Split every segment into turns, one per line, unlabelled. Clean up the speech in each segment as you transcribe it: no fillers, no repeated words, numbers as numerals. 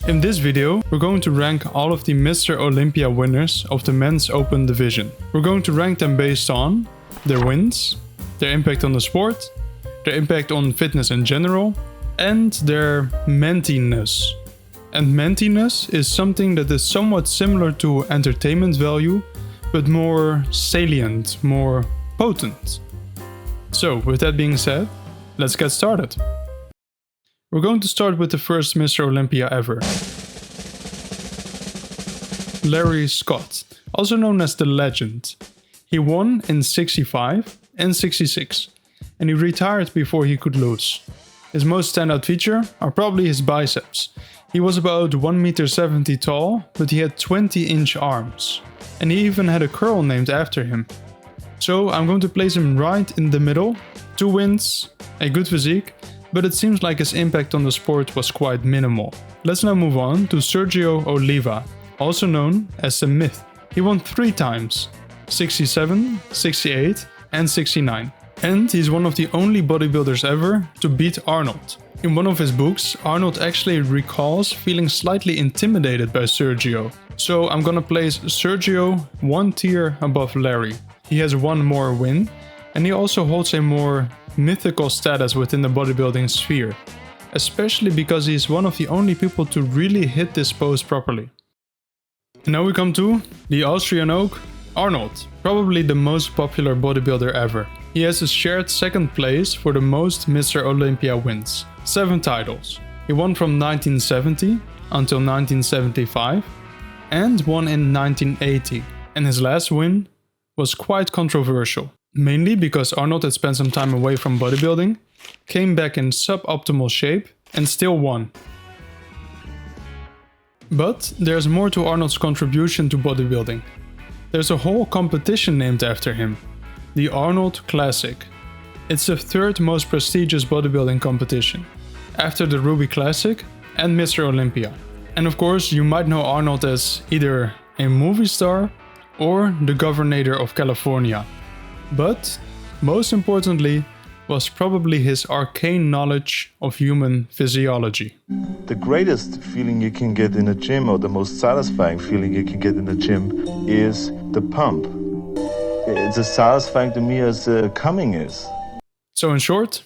In this video, we're going to rank all of the Mr. Olympia winners of the men's open division. We're going to rank them based on their wins, their impact on the sport, their impact on fitness in general, and their mentiness. And mentiness is something that is somewhat similar to entertainment value, but more salient, more potent. So, with that being said, let's get started. We're going to start with the first Mr. Olympia ever. Larry Scott, also known as the Legend. He won in 65 and 66, and he retired before he could lose. His most standout feature are probably his biceps. He was about 1.70 m tall, but he had 20-inch arms. And he even had a curl named after him. So I'm going to place him right in the middle. 2 wins, a good physique, but it seems like his impact on the sport was quite minimal. Let's now move on to Sergio Oliva, also known as the Myth. He won 3 times, 67, 68 and 69. And he's one of the only bodybuilders ever to beat Arnold. In one of his books, Arnold actually recalls feeling slightly intimidated by Sergio. So I'm gonna place Sergio 1 tier above Larry. He has 1 more win, and he also holds a more mythical status within the bodybuilding sphere, especially because he's one of the only people to really hit this pose properly. And now we come to the Austrian Oak, Arnold, probably the most popular bodybuilder ever. He has a shared 2nd place for the most Mr. Olympia wins, 7 titles. He won from 1970 until 1975 and won in 1980, and his last win was quite controversial. Mainly because Arnold had spent some time away from bodybuilding, came back in suboptimal shape and still won. But there's more to Arnold's contribution to bodybuilding. There's a whole competition named after him, the Arnold Classic. It's the 3rd most prestigious bodybuilding competition, after the Ruby Classic and Mr. Olympia. And of course, you might know Arnold as either a movie star or the Governor of California. But, most importantly, was probably his arcane knowledge of human physiology.
The greatest feeling you can get in a gym, or the most satisfying feeling you can get in a gym, is the pump. It's as satisfying to me as coming is.
So in short,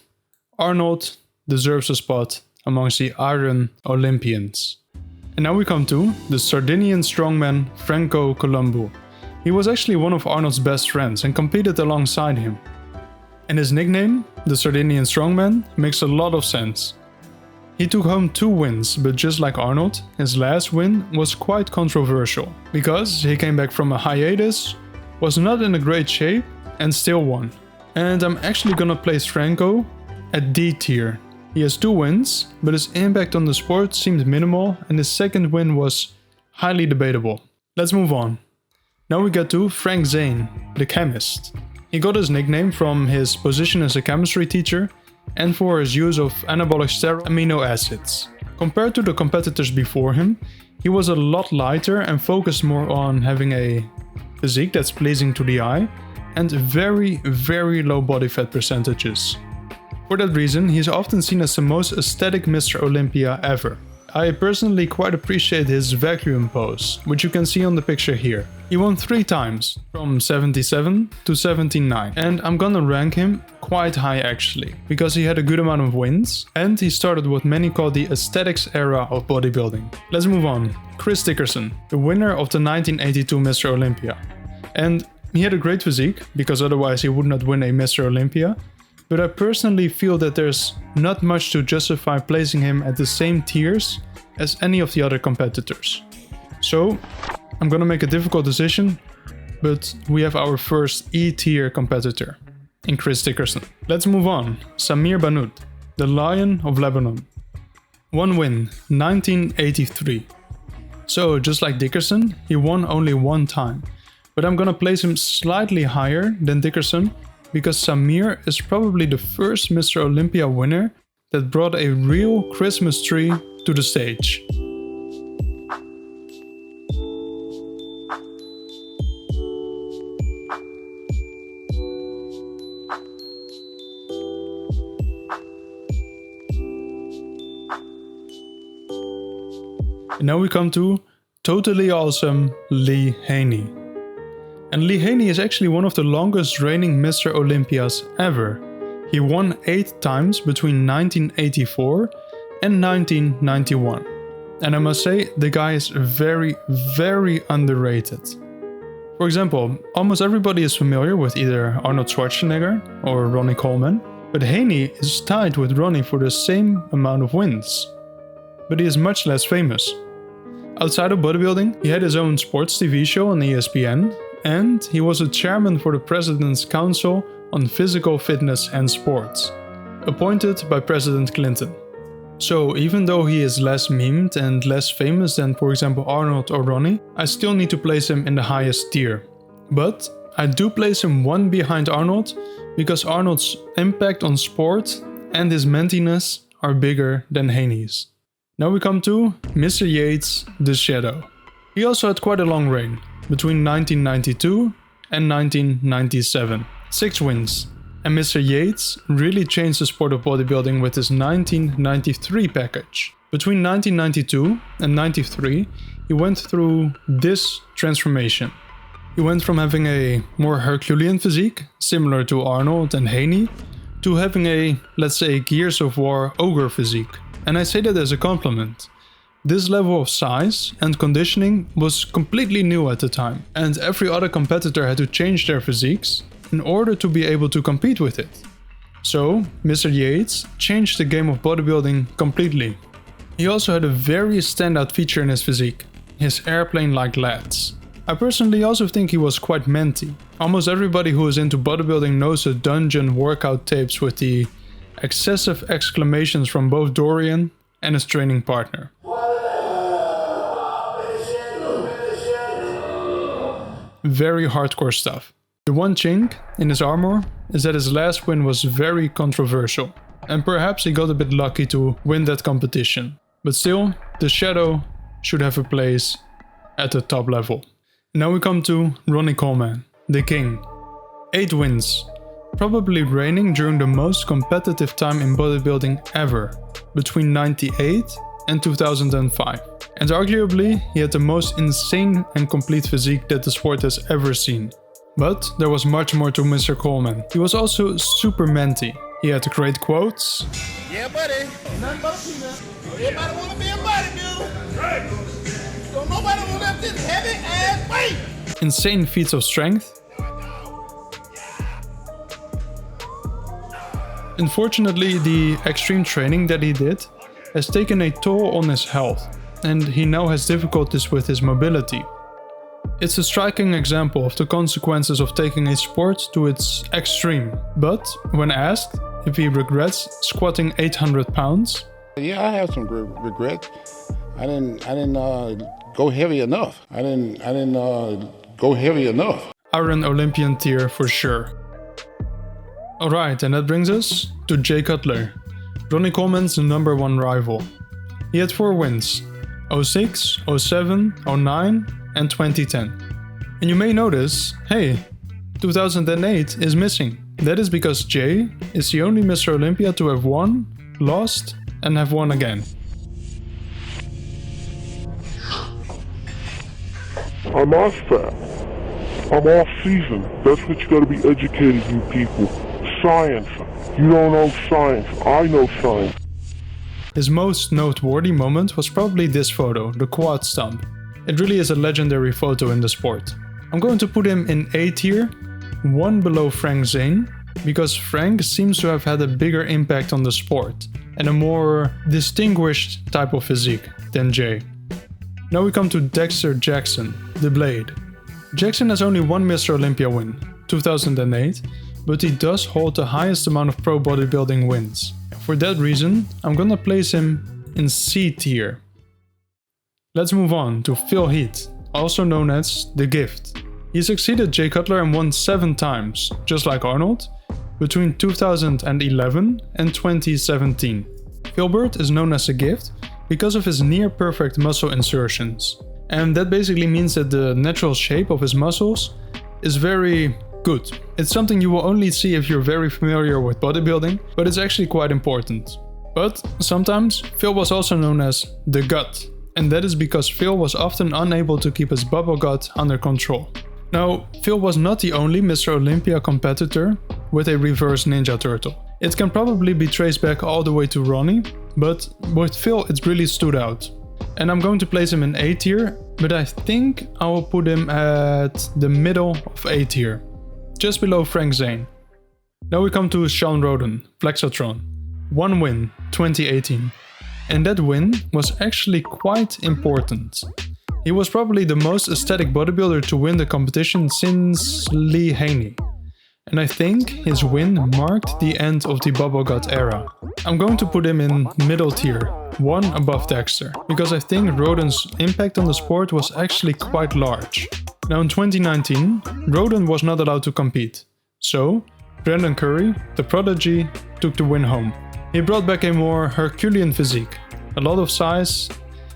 Arnold deserves a spot amongst the Iron Olympians. And now we come to the Sardinian strongman Franco Columbu. He was actually one of Arnold's best friends and competed alongside him. And his nickname, the Sardinian Strongman, makes a lot of sense. He took home 2 wins, but just like Arnold, his last win was quite controversial, because he came back from a hiatus, was not in a great shape, and still won. And I'm actually gonna place Franco at D tier. He has 2 wins, but his impact on the sport seemed minimal, and his 2nd win was highly debatable. Let's move on. Now we get to Frank Zane, the chemist. He got his nickname from his position as a chemistry teacher and for his use of anabolic steroid amino acids. Compared to the competitors before him, he was a lot lighter and focused more on having a physique that's pleasing to the eye and very, very low body fat percentages. For that reason, he is often seen as the most aesthetic Mr. Olympia ever. I personally quite appreciate his vacuum pose, which you can see on the picture here. He won 3 times, from 77 to 79, and I'm gonna rank him quite high actually, because he had a good amount of wins, and he started what many call the aesthetics era of bodybuilding. Let's move on. Chris Dickerson, the winner of the 1982 Mr. Olympia. And he had a great physique, because otherwise he would not win a Mr. Olympia. But I personally feel that there's not much to justify placing him at the same tiers as any of the other competitors. So, I'm gonna make a difficult decision, but we have our first E tier competitor in Chris Dickerson. Let's move on. Samir Bannout, the Lion of Lebanon. 1 win, 1983. So, just like Dickerson, he won only 1 time. But I'm gonna place him slightly higher than Dickerson, because Samir is probably the first Mr. Olympia winner that brought a real Christmas tree to the stage. And now we come to totally awesome Lee Haney. And Lee Haney is actually one of the longest reigning Mr. Olympias ever. He won 8 times between 1984 and 1991. And I must say, the guy is very, very underrated. For example, almost everybody is familiar with either Arnold Schwarzenegger or Ronnie Coleman, but Haney is tied with Ronnie for the same amount of wins. But he is much less famous. Outside of bodybuilding, he had his own sports TV show on ESPN, and he was a chairman for the President's Council on Physical Fitness and Sports, appointed by President Clinton. So even though he is less memed and less famous than, for example, Arnold or Ronnie, I still need to place him in the highest tier. But I do place him one behind Arnold because Arnold's impact on sport and his mentiness are bigger than Haney's. Now we come to Mr. Yates, the Shadow. He also had quite a long reign, between 1992 and 1997. 6 wins. And Mr. Yates really changed the sport of bodybuilding with his 1993 package. Between 1992 and 93, he went through this transformation. He went from having a more Herculean physique, similar to Arnold and Haney, to having a, let's say, Gears of War ogre physique. And I say that as a compliment. This level of size and conditioning was completely new at the time, and every other competitor had to change their physiques in order to be able to compete with it. So, Mr. Yates changed the game of bodybuilding completely. He also had a very standout feature in his physique, his airplane-like lats. I personally also think he was quite menty. Almost everybody who is into bodybuilding knows the dungeon workout tapes with the excessive exclamations from both Dorian and his training partner. Very hardcore stuff. The one chink in his armor is that his last win was very controversial, and perhaps he got a bit lucky to win that competition. But still, the Shadow should have a place at the top level. Now we come to Ronnie Coleman, the king. 8 wins, probably reigning during the most competitive time in bodybuilding ever, between 98 and 2005. And arguably, he had the most insane and complete physique that the sport has ever seen. But there was much more to Mr. Coleman. He was also super menty. He had great quotes.
Yeah, buddy. Nothing but a peanut. Everybody want to be a bodybuilder. Right. So nobody want to lift this heavy ass weight.
Insane feats of strength. Unfortunately, the extreme training that he did has taken a toll on his health, and he now has difficulties with his mobility. It's a striking example of the consequences of taking a sport to its extreme, but when asked if he regrets squatting 800 pounds...
Yeah, I have some regrets. I didn't go heavy enough. I didn't go heavy enough.
Iron Olympian tier for sure. Alright, and that brings us to Jay Cutler, Ronnie Coleman's #1 rival. He had 4 wins, 06, 07, 09 and 2010. And you may notice, hey, 2008 is missing. That is because Jay is the only Mr. Olympia to have won, lost and have won again.
I'm off fat. I'm off season. That's what you gotta be educated, you people. Science. You don't know science. I know science.
His most noteworthy moment was probably this photo, the quad stomp. It really is a legendary photo in the sport. I'm going to put him in A tier, 1 below Frank Zane, because Frank seems to have had a bigger impact on the sport and a more distinguished type of physique than Jay. Now we come to Dexter Jackson, the Blade. Jackson has only 1 Mr. Olympia win, 2008, but he does hold the highest amount of pro bodybuilding wins. For that reason, I'm gonna place him in C tier. Let's move on to Phil Heath, also known as The Gift. He succeeded Jay Cutler and won 7 times, just like Arnold, between 2011 and 2017. Philbert is known as The Gift because of his near-perfect muscle insertions. And that basically means that the natural shape of his muscles is very good. It's something you will only see if you're very familiar with bodybuilding, but it's actually quite important. But sometimes Phil was also known as The Gut. and that is because Phil was often unable to keep his bubble gut under control. Now, Phil was not the only Mr. Olympia competitor with a reverse Ninja Turtle. It can probably be traced back all the way to Ronnie, but with Phil it really stood out. And I'm going to place him in A tier, but I think I will put him at the middle of A tier, just below Frank Zane. Now we come to Shawn Rhoden, Flexatron. 1 win, 2018. And that win was actually quite important. He was probably the most aesthetic bodybuilder to win the competition since Lee Haney. And I think his win marked the end of the bubble gut era. I'm going to put him in middle tier, 1 above Dexter, because I think Rhoden's impact on the sport was actually quite large. Now in 2019, Rhoden was not allowed to compete. So, Brandon Curry, the prodigy, took the win home. He brought back a more Herculean physique, a lot of size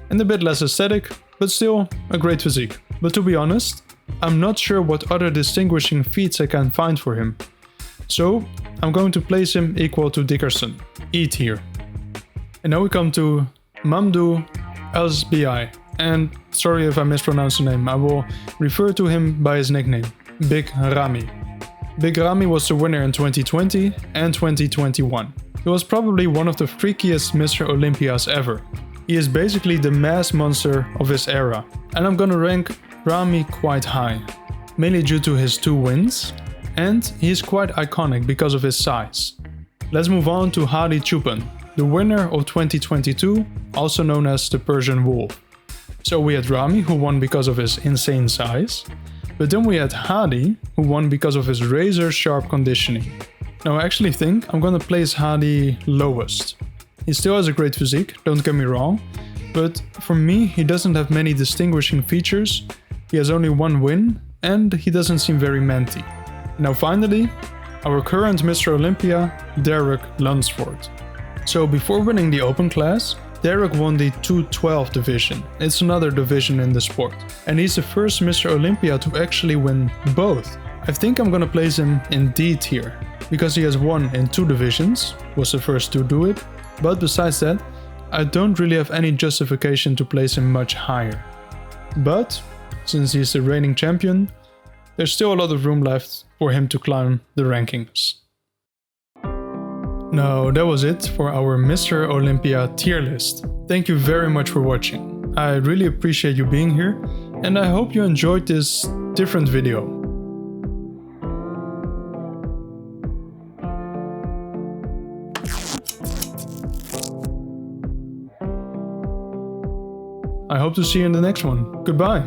and a bit less aesthetic, but still a great physique. But to be honest, I'm not sure what other distinguishing feats I can find for him. So I'm going to place him equal to Dickerson, E tier. And now we come to Mamdou Elsbi, and sorry if I mispronounce the name, I will refer to him by his nickname, Big Ramy. Big Ramy was the winner in 2020 and 2021. He was probably one of the freakiest Mr. Olympias ever. He is basically the mass monster of his era, and I'm gonna rank Ramy quite high, mainly due to his 2 wins, and he is quite iconic because of his size. Let's move on to Hadi Choopan, the winner of 2022, also known as the Persian Wolf. So we had Ramy, who won because of his insane size, but then we had Hadi, who won because of his razor sharp conditioning. Now I actually think I'm gonna place Hadi lowest. He still has a great physique, don't get me wrong, but for me he doesn't have many distinguishing features, he has only 1 win, and he doesn't seem very manty. Now finally, our current Mr. Olympia, Derek Lunsford. So before winning the open class, Derek won the 212 division. It's another division in the sport. And he's the first Mr. Olympia to actually win both. I think I'm gonna place him in D tier, because he has won in 2 divisions, was the first to do it, but besides that, I don't really have any justification to place him much higher. But, since he's the reigning champion, there's still a lot of room left for him to climb the rankings. Now that was it for our Mr. Olympia tier list. Thank you very much for watching. I really appreciate you being here, and I hope you enjoyed this different video. I hope to see you in the next one. Goodbye.